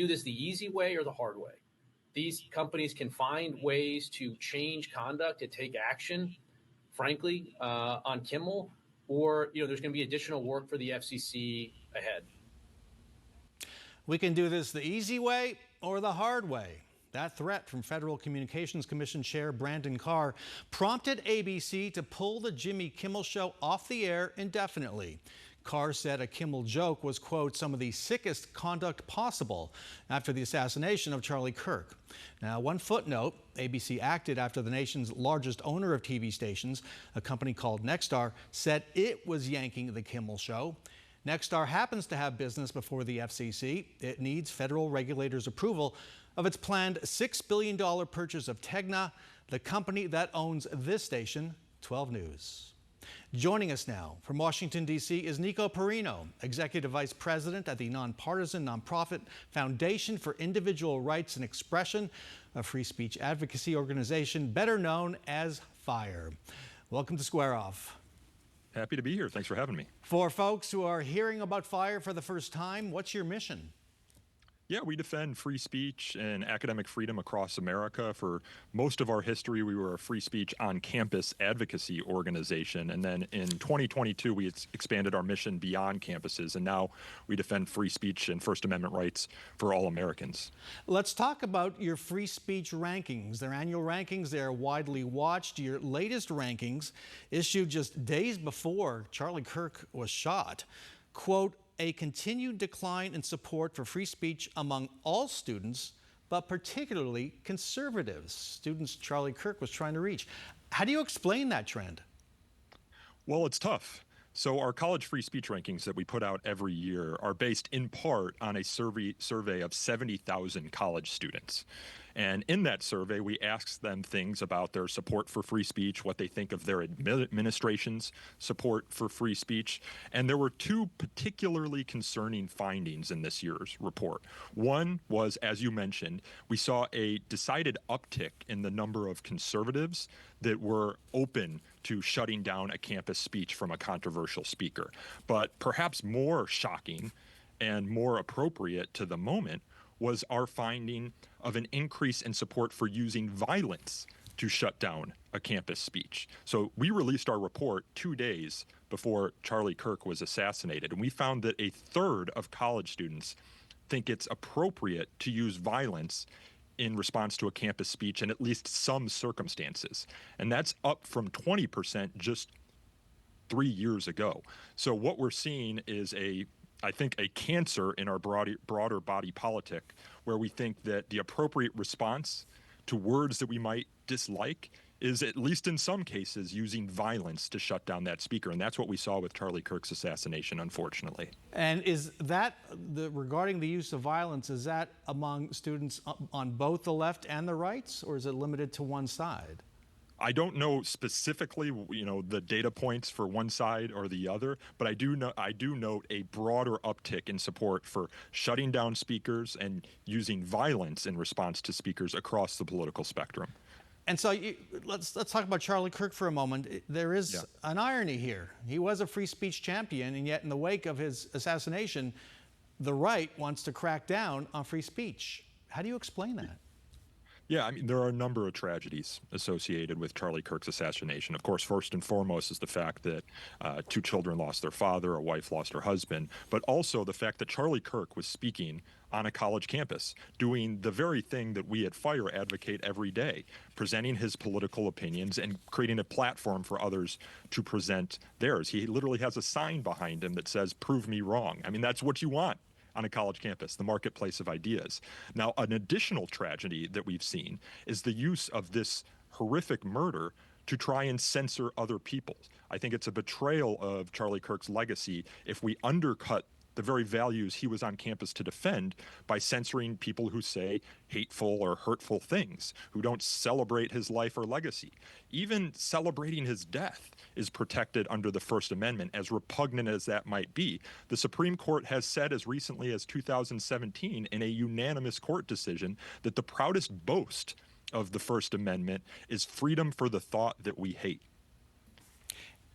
do this the easy way or the hard way. These companies can find ways to change conduct, to take action, frankly, on Kimmel, or there's going to be additional work for the FCC ahead. We can do this the easy way or the hard way. That threat from Federal Communications Commission Chair Brandon Carr prompted ABC to pull the Jimmy Kimmel Show off the air indefinitely. Carr said a Kimmel joke was, quote, some of the sickest conduct possible after the assassination of Charlie Kirk. Now, one footnote, ABC acted after the nation's largest owner of TV stations, a company called Nexstar, said it was yanking the Kimmel Show. Nexstar happens to have business before the FCC. It needs federal regulators' approval of its planned $6 billion purchase of Tegna, the company that owns this station, 12 News. Joining us now from Washington, D.C. is Nico Perrino, Executive Vice President at the nonpartisan nonprofit Foundation for Individual Rights and Expression, a free speech advocacy organization better known as FIRE. Welcome to Square Off. Happy to be here. Thanks for having me. For folks who are hearing about FIRE for the first time, what's your mission? Yeah, we defend free speech and academic freedom across America. For most of our history, we were a free speech on-campus advocacy organization. And then in 2022, we expanded our mission beyond campuses. And now we defend free speech and First Amendment rights for all Americans. Let's talk about your free speech rankings. They're annual rankings. They're widely watched. Your latest rankings, issued just days before Charlie Kirk was shot, quote, a continued decline in support for free speech among all students, but particularly conservatives, students Charlie Kirk was trying to reach. How do you explain that trend? Well, it's tough. So our college free speech rankings that we put out every year are based in part on a survey of 70,000 college students. And in that survey, we asked them things about their support for free speech, what they think of their administration's support for free speech. And there were two particularly concerning findings in this year's report. One was, as you mentioned, we saw a decided uptick in the number of conservatives that were open to shutting down a campus speech from a controversial speaker. But perhaps more shocking and more appropriate to the moment was our finding of an increase in support for using violence to shut down a campus speech. So we released our report 2 days before Charlie Kirk was assassinated, and we found that a third of college students think it's appropriate to use violence in response to a campus speech in at least some circumstances. And that's up from 20% just 3 years ago. So what we're seeing is I think a cancer in our broader body politic, where we think that the appropriate response to words that we might dislike is, at least in some cases, using violence to shut down that speaker. And that's what we saw with Charlie Kirk's assassination, unfortunately. And is that, regarding the use of violence, is that among students on both the left and the rights, or is it limited to one side? I don't know specifically, the data points for one side or the other, but I do note a broader uptick in support for shutting down speakers and using violence in response to speakers across the political spectrum. And so let's talk about Charlie Kirk for a moment. There is an irony here. He was a free speech champion, and yet in the wake of his assassination, the right wants to crack down on free speech. How do you explain that? Yeah, I mean, there are a number of tragedies associated with Charlie Kirk's assassination. Of course, first and foremost is the fact that 2 children lost their father, a wife lost her husband, but also the fact that Charlie Kirk was speaking on a college campus, doing the very thing that we at FIRE advocate every day, presenting his political opinions and creating a platform for others to present theirs. He literally has a sign behind him that says, "Prove me wrong." I mean, that's what you want on a college campus, the marketplace of ideas. Now, an additional tragedy that we've seen is the use of this horrific murder to try and censor other people. I think it's a betrayal of Charlie Kirk's legacy if we undercut the very values he was on campus to defend by censoring people who say hateful or hurtful things, who don't celebrate his life or legacy. Even celebrating his death is protected under the First Amendment, as repugnant as that might be. The Supreme Court has said as recently as 2017 in a unanimous court decision that the proudest boast of the First Amendment is freedom for the thought that we hate.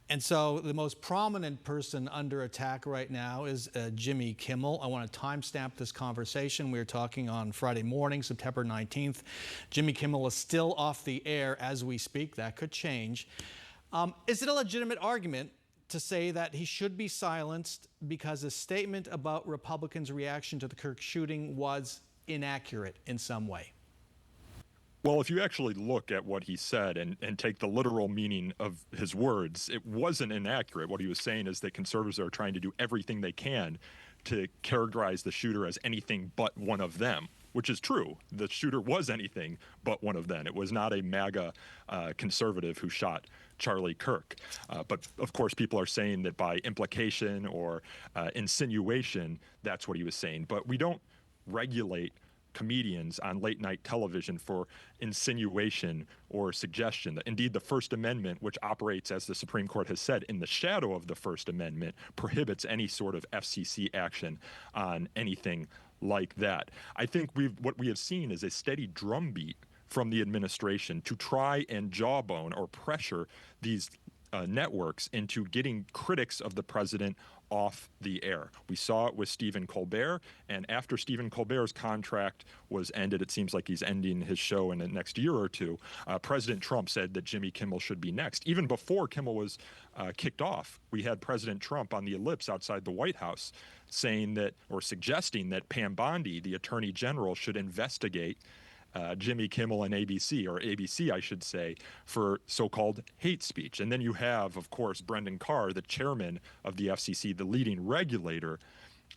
And so the most prominent person under attack right now is Jimmy Kimmel. I want to timestamp this conversation. We were talking on Friday morning, September 19th. Jimmy Kimmel is still off the air as we speak. That could change. Is it a legitimate argument to say that he should be silenced because his statement about Republicans' reaction to the Kirk shooting was inaccurate in some way? Well, if you actually look at what he said and take the literal meaning of his words, it wasn't inaccurate. What he was saying is that conservatives are trying to do everything they can to characterize the shooter as anything but one of them, which is true. The shooter was anything but one of them. It was not a MAGA conservative who shot Charlie Kirk. But of course, people are saying that by implication or insinuation, that's what he was saying. But we don't regulate comedians on late night television for insinuation or suggestion. Indeed, the First Amendment, which operates, as the Supreme Court has said, in the shadow of the First Amendment, prohibits any sort of FCC action on anything like that. I think what we have seen is a steady drumbeat from the administration to try and jawbone or pressure these networks into getting critics of the president off the air. We saw it with Stephen Colbert, and after Stephen Colbert's contract was ended, it seems like he's ending his show in the next year or two, President Trump said that Jimmy Kimmel should be next. Even before Kimmel was kicked off, we had President Trump on the ellipse outside the White House saying that, or suggesting that Pam Bondi, the Attorney General, should investigate Jimmy Kimmel and ABC, or ABC, I should say, for so-called hate speech. And then you have, of course, Brendan Carr, the chairman of the FCC, the leading regulator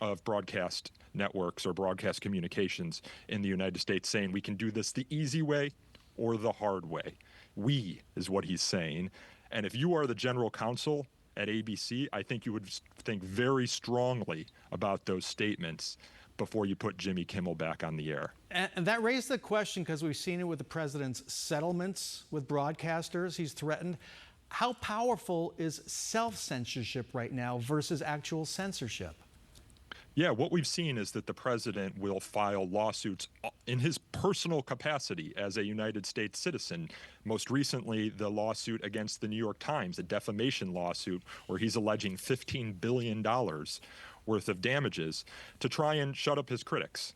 of broadcast networks or broadcast communications in the United States, saying we can do this the easy way or the hard way. We is what he's saying. And if you are the general counsel at ABC, I think you would think very strongly about those statements before you put Jimmy Kimmel back on the air. And that raised the question, because we've seen it with the president's settlements with broadcasters. He's threatened. How powerful is self-censorship right now versus actual censorship? Yeah, what we've seen is that the president will file lawsuits in his personal capacity as a United States citizen. Most recently, the lawsuit against the New York Times, a defamation lawsuit where he's alleging $15 billion worth of damages to try and shut up his critics.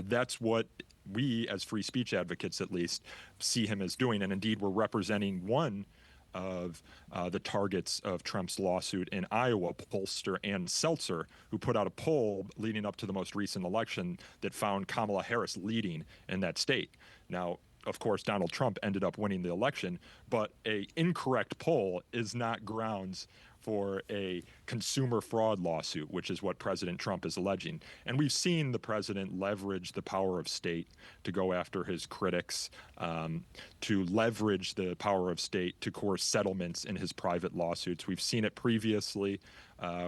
That's what we, as free speech advocates at least, see him as doing. And indeed, we're representing one of the targets of Trump's lawsuit in Iowa, pollster Ann Seltzer, who put out a poll leading up to the most recent election that found Kamala Harris leading in that state. Now, of course, Donald Trump ended up winning the election, but an incorrect poll is not grounds for a consumer fraud lawsuit, which is what President Trump is alleging. And we've seen the president leverage the power of state to go after his critics, to leverage the power of state to coerce settlements in his private lawsuits. We've seen it previously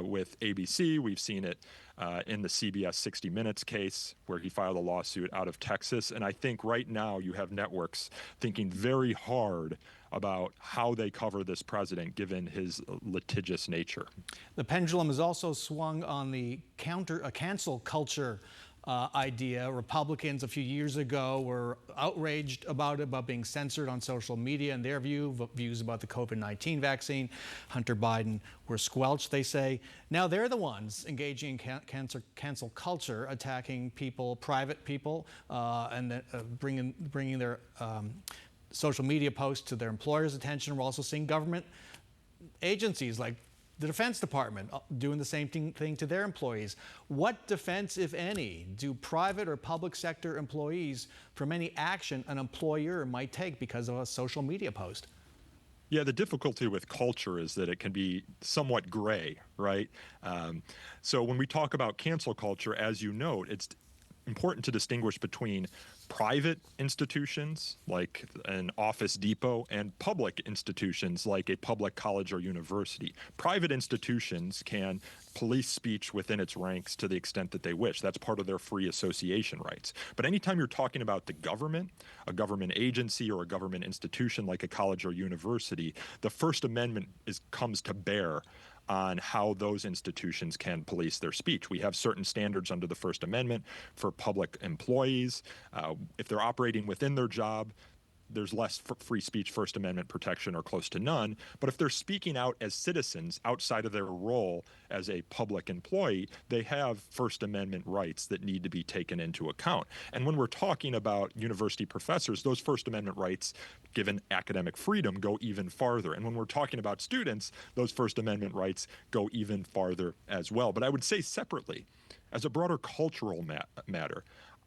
with ABC. We've seen it in the CBS 60 Minutes case, where he filed a lawsuit out of Texas. And I think right now you have networks thinking very hard about how they cover this president, given his litigious nature. The pendulum has also swung on the cancel culture idea. Republicans a few years ago were outraged about being censored on social media and their views about the COVID-19 vaccine. Hunter Biden were squelched, they say. Now they're the ones engaging in cancel culture, attacking people, private people, and bringing their social media posts to their employers' attention. We're also seeing government agencies like the Defense Department doing the same thing to their employees. What defense, if any, do private or public sector employees from any action an employer might take because of a social media post? Yeah, the difficulty with culture is that it can be somewhat gray, right? So when we talk about cancel culture, as you note, it's important to distinguish between private institutions like an Office Depot and public institutions like a public college or university. Private institutions can police speech within its ranks to the extent that they wish. That's part of their free association rights. But anytime you're talking about the government, a government agency or a government institution like a college or university, the First Amendment comes to bear on how those institutions can police their speech. We have certain standards under the First Amendment for public employees. If they're operating within their job, there's less free speech, First Amendment protection, or close to none. But if they're speaking out as citizens outside of their role as a public employee, they have First Amendment rights that need to be taken into account. And when we're talking about university professors, those First Amendment rights, given academic freedom, go even farther. And when we're talking about students, those First Amendment rights go even farther as well. But I would say separately, as a broader cultural matter,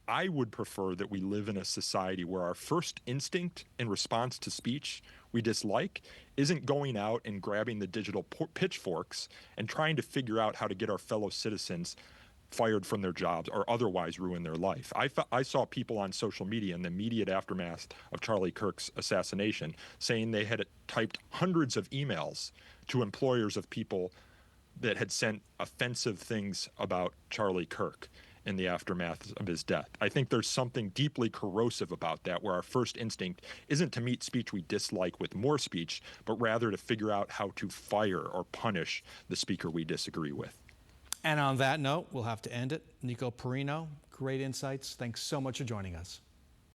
I would prefer that we live in a society where our first instinct in response to speech we dislike isn't going out and grabbing the digital pitchforks and trying to figure out how to get our fellow citizens fired from their jobs or otherwise ruin their life. I saw people on social media in the immediate aftermath of Charlie Kirk's assassination saying they had typed hundreds of emails to employers of people that had sent offensive things about Charlie Kirk in the aftermath of his death. I think there's something deeply corrosive about that, where our first instinct isn't to meet speech we dislike with more speech, but rather to figure out how to fire or punish the speaker we disagree with. And on that note, we'll have to end it. Nico Perrino, great insights. Thanks so much for joining us.